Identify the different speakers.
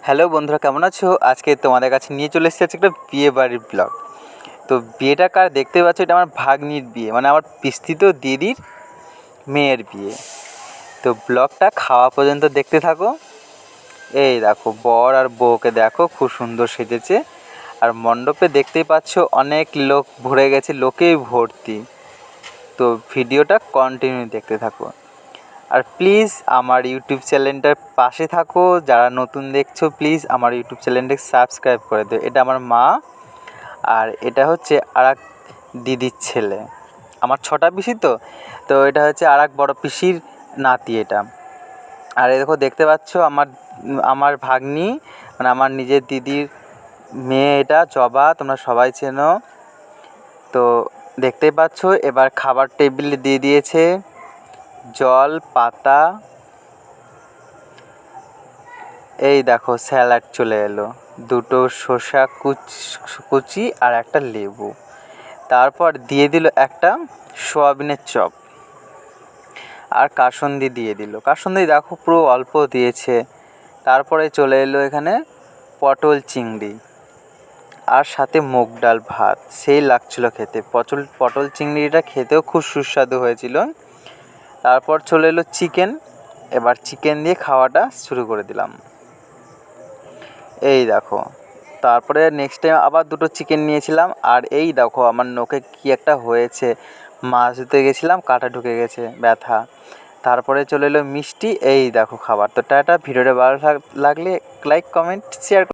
Speaker 1: Hello বন্ধুরা, কেমন আছো? আজকে তোমাদের কাছে নিয়ে চলে এসেছি একটা বিয়ে বাড়ির ব্লগ। তো বিয়েটা কার দেখতে পাচ্ছ, এটা আমার ভাগ্নির বিয়ে, মানে আমার পিস্তিত দিদির মেয়ের বিয়ে। তো ব্লগটা খাওয়া পর্যন্ত দেখতে থাকো। এই দেখো বর আর বউকে দেখো, খুব সুন্দর সেজেছে। আর মণ্ডপে দেখতেই পাচ্ছ অনেক লোক ভরে গেছে, লোকেই ভর্তি। তো ভিডিওটা কন্টিনিউ দেখতে থাকো। আর প্লিজ আমার ইউটিউব চ্যানেলটার পাশে থাকো, যারা নতুন দেখছো প্লিজ আমার ইউটিউব চ্যানেলটাকে সাবস্ক্রাইব করে দিও। এটা আমার মা, আর এটা হচ্ছে আর এক দিদির ছেলে। আমার 6টা পিসি, তো তো এটা হচ্ছে আর এক বড়ো পিসির নাতি এটা। আর এই দেখো দেখতে পাচ্ছ আমার আমার ভাগ্নি, মানে আমার নিজের দিদির মেয়ে, এটা জবা, তোমরা সবাই চেনো। তো দেখতেই পাচ্ছ এবার খাবার টেবিলে দিয়ে দিয়েছে জল, পাতা। এই দেখো স্যালাড চলে এলো, দুটো শসা কুচি আর একটা লেবু। তারপর দিয়ে দিল একটা সোয়াবিনের চপ, আর কাসুন্দি দিয়ে দিল। কাসুন্দি দেখো পুরো অল্প দিয়েছে। তারপরে চলে এলো এখানে পটল চিংড়ি, আর সাথে মুগ ডাল ভাত। সেই লাগছিলো খেতে, পটল চিংড়িটা খেতেও খুব সুস্বাদু হয়েছিল। তারপর চলে এলো চিকেন। এবার চিকেন দিয়ে খাওয়াটা শুরু করে দিলাম। এই দেখো, তারপরে নেক্সট টাইম আবার দুটো চিকেন নিয়েছিলাম। আর এই দেখো আমার নোকে কী একটা হয়েছে, মাছ ধুতে গেছিলাম, কাঁটা ঢুকে গেছে, ব্যথা। তারপরে চলে এলো মিষ্টি। এই দেখো খাবার। তো টাটা, ভিডিওটা ভালো লাগলে লাইক, কমেন্ট, শেয়ার।